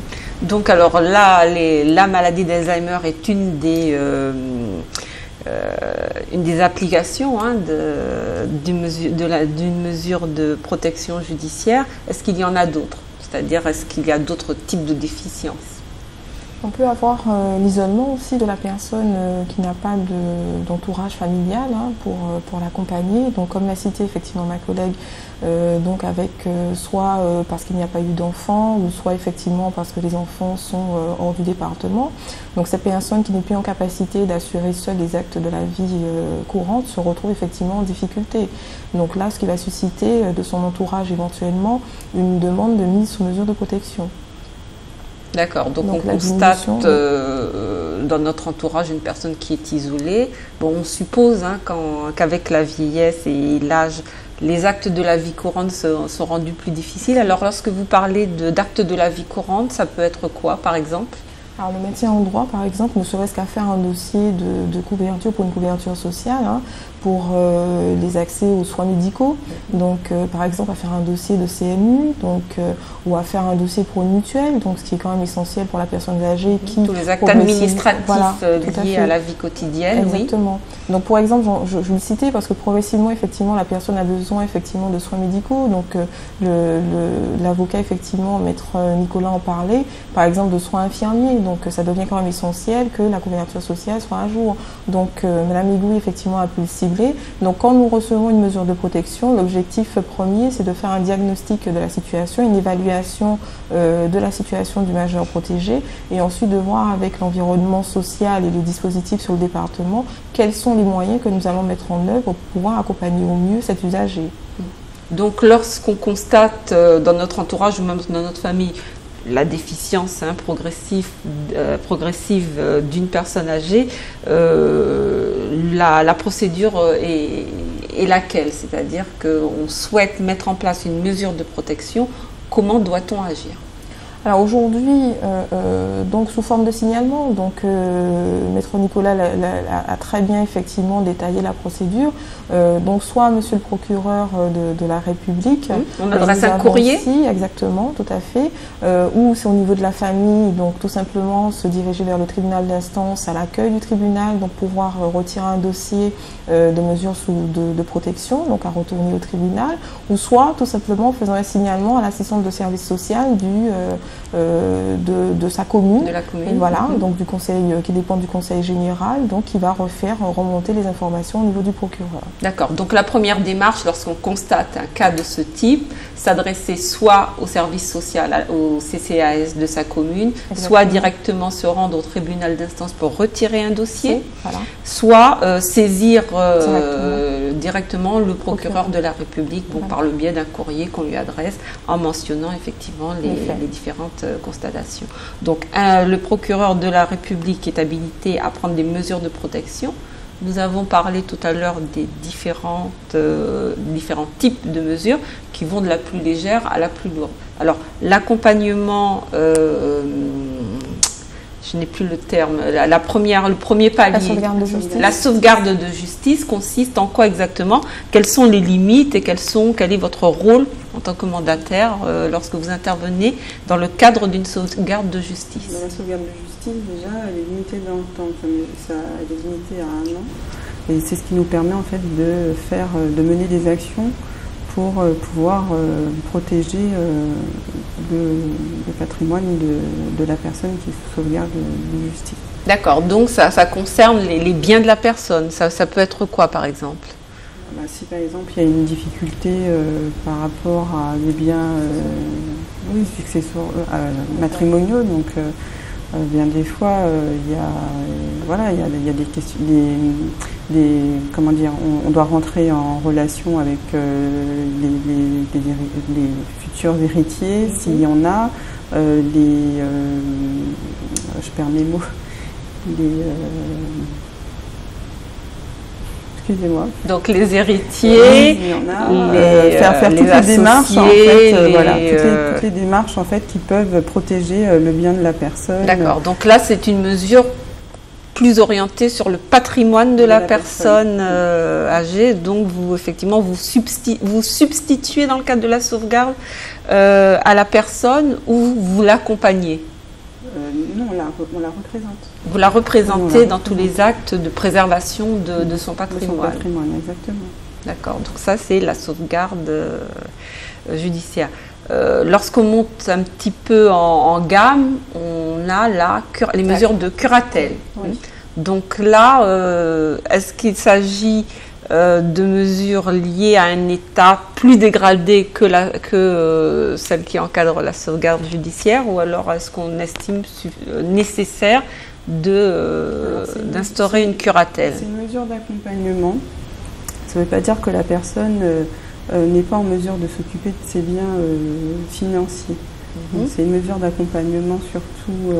Donc alors là, la maladie d'Alzheimer est une des applications d'une mesure de protection judiciaire. Est-ce qu'il y en a d'autres? C'est-à-dire, est-ce qu'il y a d'autres types de déficiences? On peut avoir l'isolement aussi de la personne qui n'a pas d'entourage familial pour l'accompagner. Donc, comme l'a cité effectivement ma collègue, donc avec soit parce qu'il n'y a pas eu d'enfants, ou soit effectivement parce que les enfants sont hors du département. Donc, cette personne qui n'est plus en capacité d'assurer seule les actes de la vie courante se retrouve effectivement en difficulté. Donc là, ce qui va susciter de son entourage éventuellement une demande de mise sous mesure de protection. D'accord, donc on constate dans notre entourage une personne qui est isolée. Bon, on suppose qu'avec la vieillesse et l'âge, les actes de la vie courante sont rendus plus difficiles. Alors lorsque vous parlez d'actes de la vie courante, ça peut être quoi par exemple? Alors le maintien en droit par exemple, ne serait-ce qu'à faire un dossier de couverture pour une couverture sociale, pour les accès aux soins médicaux, donc par exemple à faire un dossier de CMU, donc, ou à faire un dossier pour une mutuelle, donc ce qui est quand même essentiel pour la personne âgée qui... Tous les actes administratifs liés à la vie quotidienne. Exactement. Oui. Donc pour exemple, je vais le citer parce que progressivement, effectivement, la personne a besoin effectivement de soins médicaux, donc l'avocat, effectivement, maître Nicolas en parlait, par exemple de soins infirmiers, donc ça devient quand même essentiel que la couverture sociale soit à jour. Donc Madame Egoui, effectivement, a pu le cibler. Donc quand nous recevons une mesure de protection, l'objectif premier, c'est de faire un diagnostic de la situation, une évaluation de la situation du majeur protégé, et ensuite de voir avec l'environnement social et les dispositifs sur le département quels sont les moyens que nous allons mettre en œuvre pour pouvoir accompagner au mieux cet usager. Donc lorsqu'on constate dans notre entourage ou même dans notre famille la déficience progressive d'une personne âgée, la procédure est laquelle? C'est-à-dire qu'on souhaite mettre en place une mesure de protection. Comment doit-on agir? Alors aujourd'hui, donc sous forme de signalement, donc Maître Nicolas a très bien effectivement détaillé la procédure. Donc soit Monsieur le procureur de la République, on adresse un courrier, exactement, tout à fait, ou c'est au niveau de la famille, donc tout simplement se diriger vers le tribunal d'instance à l'accueil du tribunal, donc pouvoir retirer un dossier de mesures de protection, donc à retourner au tribunal, ou soit tout simplement faisant un signalement à l'assistante de service social de sa commune, et voilà, donc du conseil qui dépend du conseil général, donc qui va refaire remonter les informations au niveau du procureur. D'accord, donc la première démarche lorsqu'on constate un cas de ce type, s'adresser soit au service social, au CCAS de sa commune, soit directement se rendre au tribunal d'instance pour retirer un dossier, soit saisir directement le procureur de la République par le biais d'un courrier qu'on lui adresse en mentionnant effectivement les différentes constatations. Donc le procureur de la République est habilité à prendre des mesures de protection. Nous avons parlé tout à l'heure des différents types de mesures qui vont de la plus légère à la plus lourde. Alors la je n'ai plus le terme, le premier palier, la sauvegarde de justice consiste en quoi exactement? Quelles sont les limites et quel est votre rôle en tant que mandataire lorsque vous intervenez dans le cadre d'une sauvegarde de justice? La sauvegarde de justice, déjà, elle est limitée dans le temps, elle est limitée à 1 an. Et c'est ce qui nous permet en fait de mener des actions pour pouvoir protéger le patrimoine de la personne qui est sous sauvegarde de justice. D'accord, donc ça concerne les biens de la personne. Ça peut être quoi par exemple? Si par exemple il y a une difficulté par rapport à des biens Oui, successoires matrimoniaux, donc bien des fois, il y a des questions, comment dire, on doit rentrer en relation avec les futurs héritiers, s'il y en a, je perds mes mots, excusez-moi. Donc les héritiers, il y en a, faire les toutes les démarches, en fait, voilà, les, toutes les démarches en fait qui peuvent protéger le bien de la personne. D'accord. Donc là, c'est une mesure plus orientée sur le patrimoine de la personne âgée. Donc vous effectivement vous substituez dans le cadre de la sauvegarde à la personne ou vous l'accompagnez. Non, on la représente. Vous la représentez dans tous les actes de préservation de son patrimoine. De son patrimoine, exactement. D'accord, donc ça c'est la sauvegarde judiciaire. Lorsqu'on monte un petit peu en gamme, on a les mesures de curatelle. Oui. Donc là, est-ce qu'il s'agit de mesures liées à un état plus dégradé que celle qui encadre la sauvegarde judiciaire, ou alors est-ce qu'on estime nécessaire d'instaurer une curatelle? C'est une mesure d'accompagnement. Ça ne veut pas dire que la personne n'est pas en mesure de s'occuper de ses biens financiers. C'est une mesure d'accompagnement surtout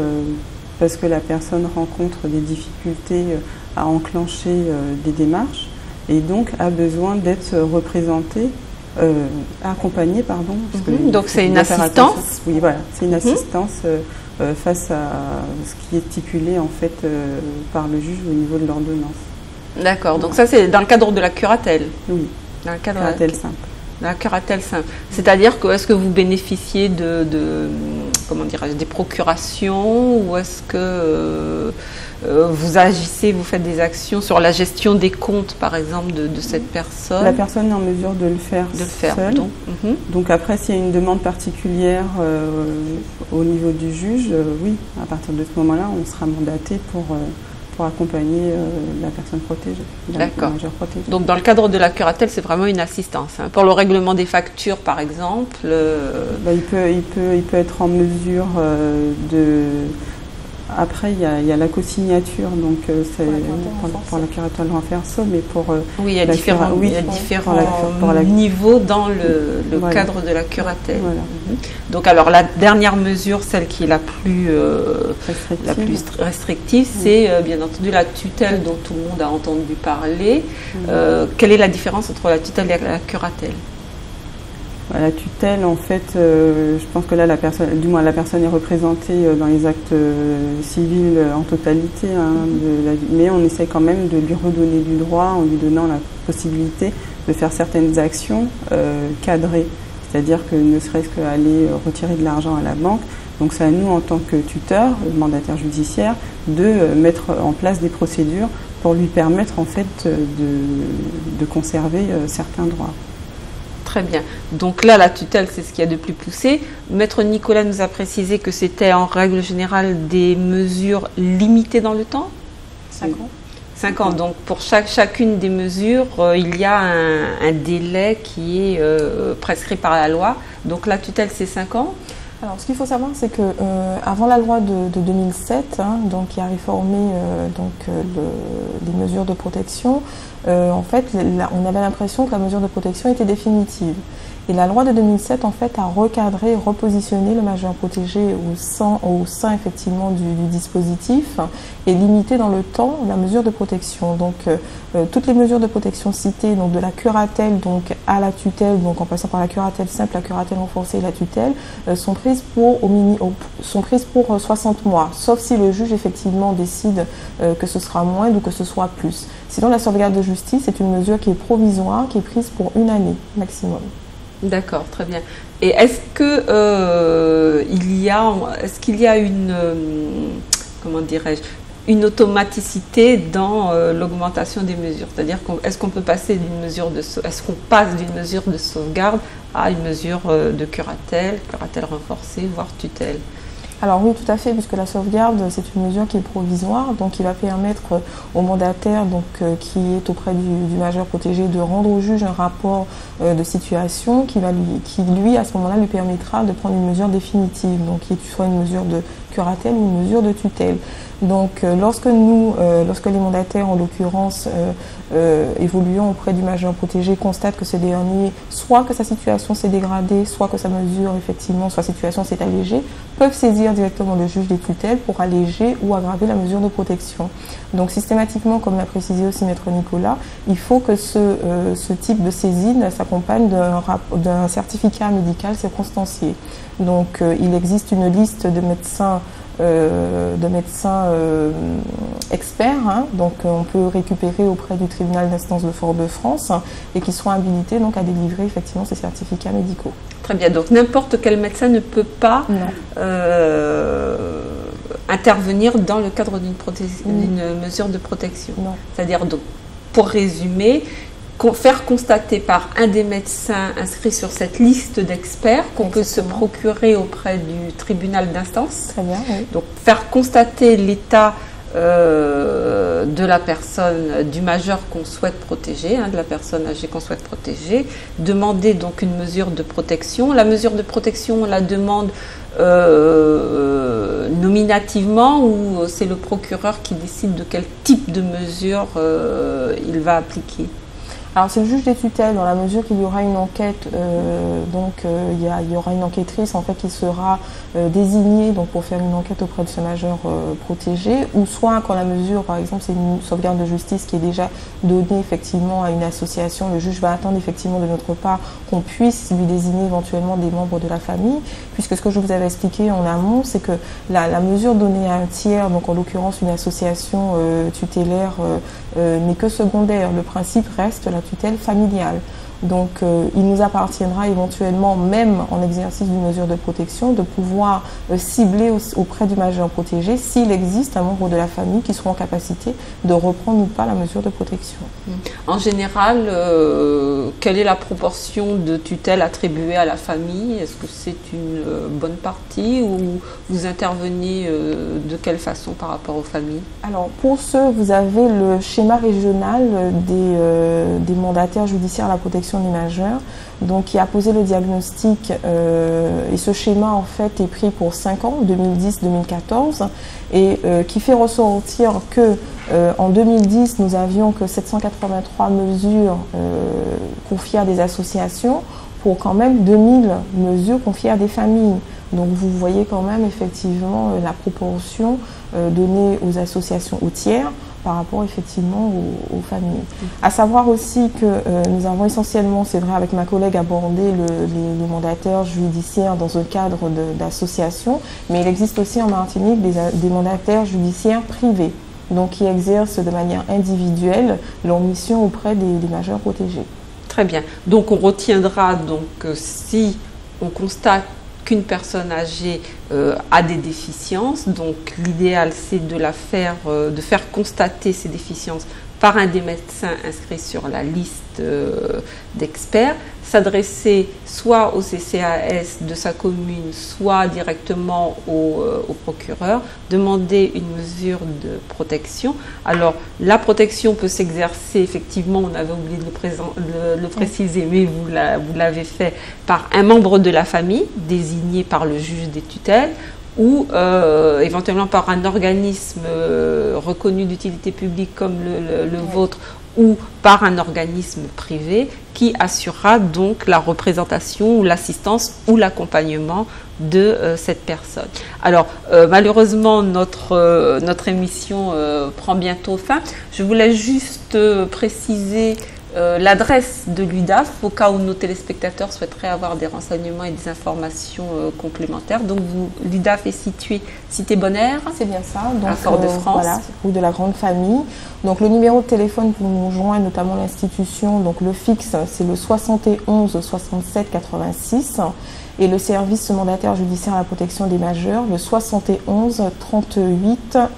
parce que la personne rencontre des difficultés à enclencher des démarches et donc a besoin d'être représentée, accompagnée, pardon. Donc c'est une assistance? Oui, voilà, c'est une assistance face à ce qui est stipulé en fait par le juge au niveau de l'ordonnance. D'accord, donc ça c'est dans le cadre de la curatelle? Oui, dans le cadre curatelle simple. La curatelle simple. C'est-à-dire que est-ce que vous bénéficiez comment dirais-je, des procurations, ou est-ce que vous agissez, vous faites des actions sur la gestion des comptes, par exemple, de cette personne? La personne est en mesure de le faire seule. Donc après, s'il y a une demande particulière au niveau du juge, oui, à partir de ce moment-là, on sera mandaté pour accompagner la personne protégée. D'accord. Donc dans le cadre de la curatelle, c'est vraiment une assistance. Hein. Pour le règlement des factures, par exemple, il peut être en mesure de... Après, il y a la co-signature, donc c'est pour la curatelle renversée, mais pour... oui, il y a différents niveaux dans le cadre de la curatelle. Voilà. Donc alors la dernière mesure, celle qui est la plus restrictive, c'est bien entendu la tutelle dont tout le monde a entendu parler. Quelle est la différence entre la tutelle et la curatelle? La tutelle, en fait, je pense que là, la personne est représentée dans les actes civils en totalité, mais on essaie quand même de lui redonner du droit en lui donnant la possibilité de faire certaines actions cadrées, c'est-à-dire que ne serait-ce qu'aller retirer de l'argent à la banque. Donc c'est à nous, en tant que tuteur, mandataire judiciaire, de mettre en place des procédures pour lui permettre en fait de conserver certains droits. Très bien. Donc là, la tutelle, c'est ce qu'il y a de plus poussé. Maître Nicolas nous a précisé que c'était en règle générale des mesures limitées dans le temps? 5 ans. 5 ans. Donc pour chacune des mesures, il y a un délai qui est prescrit par la loi. Donc la tutelle, c'est 5 ans? Alors, ce qu'il faut savoir, c'est que avant la loi de 2007, donc qui a réformé les mesures de protection, en fait, on avait l'impression que la mesure de protection était définitive. Et la loi de 2007, en fait, a recadré et repositionné le majeur protégé au sein effectivement du dispositif et limité dans le temps la mesure de protection. Donc, toutes les mesures de protection citées, donc de la curatelle donc à la tutelle, donc en passant par la curatelle simple, la curatelle renforcée et la tutelle, sont prises pour 60 mois, sauf si le juge effectivement décide que ce sera moins ou que ce soit plus. Sinon, la sauvegarde de justice est une mesure qui est provisoire, qui est prise pour 1 année maximum. D'accord, très bien. Et est-ce qu'il y a une, comment dirais-je, une automaticité dans l'augmentation des mesures? C'est-à-dire, est-ce qu'on peut passer est-ce qu'on passe d'une mesure de sauvegarde à une mesure de curatelle renforcée, voire tutelle? Alors oui, tout à fait, puisque la sauvegarde, c'est une mesure qui est provisoire, donc qui va permettre au mandataire qui est auprès du majeur protégé de rendre au juge un rapport de situation qui lui, à ce moment-là, lui permettra de prendre une mesure définitive, donc qui soit une mesure de curatelle ou une mesure de tutelle. Donc lorsque les mandataires, en l'occurrence, évoluant auprès du majeur protégé, constatent que ce dernier, soit que sa situation s'est dégradée, soit que sa mesure, effectivement, soit sa situation s'est allégée, peuvent saisir directement le juge des tutelles pour alléger ou aggraver la mesure de protection. Donc systématiquement, comme l'a précisé aussi Maître Nicolas, il faut que ce type de saisine s'accompagne d'un certificat médical circonstancié. Donc il existe une liste de médecins experts, donc on peut récupérer auprès du tribunal d'instance de Fort-de-France et qui seront habilités donc à délivrer effectivement ces certificats médicaux. Très bien, donc n'importe quel médecin ne peut pas intervenir dans le cadre d'une mesure de protection. C'est-à-dire, donc, pour résumer, faire constater par un des médecins inscrits sur cette liste d'experts qu'on peut se procurer auprès du tribunal d'instance. Très bien, oui. Donc faire constater l'état de la personne, du majeur qu'on souhaite protéger, de la personne âgée qu'on souhaite protéger, demander donc une mesure de protection. La mesure de protection, on la demande nominativement ou c'est le procureur qui décide de quel type de mesure il va appliquer? Alors c'est le juge des tutelles, dans la mesure qu'il y aura une enquête, il y aura une enquêtrice en fait qui sera désignée donc pour faire une enquête auprès de ce majeur protégé, ou soit quand la mesure, par exemple, c'est une sauvegarde de justice qui est déjà donnée effectivement à une association, le juge va attendre effectivement de notre part qu'on puisse lui désigner éventuellement des membres de la famille, puisque ce que je vous avais expliqué en amont, c'est que la mesure donnée à un tiers, donc en l'occurrence une association tutélaire, n'est que secondaire. Le principe reste la tutelle familiale. Donc il nous appartiendra éventuellement, même en exercice d'une mesure de protection, de pouvoir cibler auprès du majeur protégé s'il existe un membre de la famille qui soit en capacité de reprendre ou pas la mesure de protection. En général, quelle est la proportion de tutelle attribuée à la famille? Est-ce que c'est une bonne partie ou vous intervenez de quelle façon par rapport aux familles? Alors pour ce, vous avez le schéma régional des mandataires judiciaires à la protection des majeurs, donc qui a posé le diagnostic et ce schéma en fait est pris pour 5 ans, 2010-2014, et qui fait ressortir que en 2010 nous avions que 783 mesures confiées à des associations pour quand même 2000 mesures confiées à des familles. Donc vous voyez quand même effectivement la proportion donnée aux associations, aux tiers, par rapport effectivement aux familles. À savoir aussi que nous avons essentiellement, c'est vrai avec ma collègue, abordé les mandataires judiciaires dans un cadre d'association, mais il existe aussi en Martinique des mandataires judiciaires privés, donc qui exercent de manière individuelle leur mission auprès des majeurs protégés. Très bien. Donc on retiendra donc si on constate qu'une personne âgée a des déficiences, donc l'idéal c'est de faire constater ces déficiences par un des médecins inscrits sur la liste d'experts, s'adresser soit au CCAS de sa commune, soit directement au procureur, demander une mesure de protection. Alors, la protection peut s'exercer, effectivement, on avait oublié de le préciser, mais vous l'avez fait, par un membre de la famille, désigné par le juge des tutelles, ou éventuellement par un organisme reconnu d'utilité publique comme le vôtre, ou par un organisme privé qui assurera donc la représentation ou l'assistance ou l'accompagnement de cette personne. Alors malheureusement notre émission prend bientôt fin. Je voulais juste préciser l'adresse de l'UDAF au cas où nos téléspectateurs souhaiteraient avoir des renseignements et des informations complémentaires. Donc l'UDAF est situé cité Bonheur, c'est bien ça, donc, à Fort-de-France, voilà, rue de la Grande Famille. Donc le numéro de téléphone pour nous joindre, notamment l'institution, donc le fixe, c'est le 71 67 86 et le service mandataire judiciaire à la protection des majeurs, le 71 33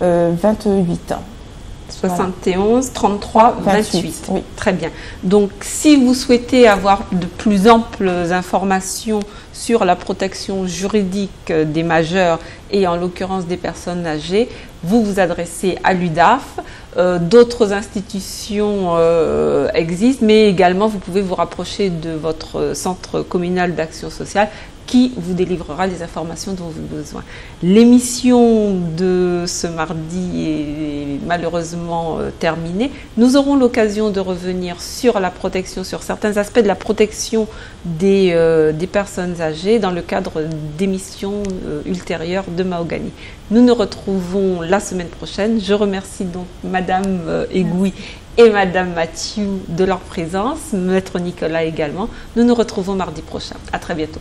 28. 71 33 28. Oui. Très bien. Donc, si vous souhaitez avoir de plus amples informations sur la protection juridique des majeurs et en l'occurrence des personnes âgées, vous vous adressez à l'UDAF. D'autres institutions existent, mais également vous pouvez vous rapprocher de votre centre communal d'action sociale qui vous délivrera les informations dont vous avez besoin. L'émission de ce mardi est malheureusement terminée. Nous aurons l'occasion de revenir sur la protection, sur certains aspects de la protection des personnes âgées dans le cadre d'émissions ultérieures de Mahogany. Nous nous retrouvons la semaine prochaine. Je remercie donc Madame Egui et Madame Mathieu de leur présence, Maître Nicolas également. Nous nous retrouvons mardi prochain. À très bientôt.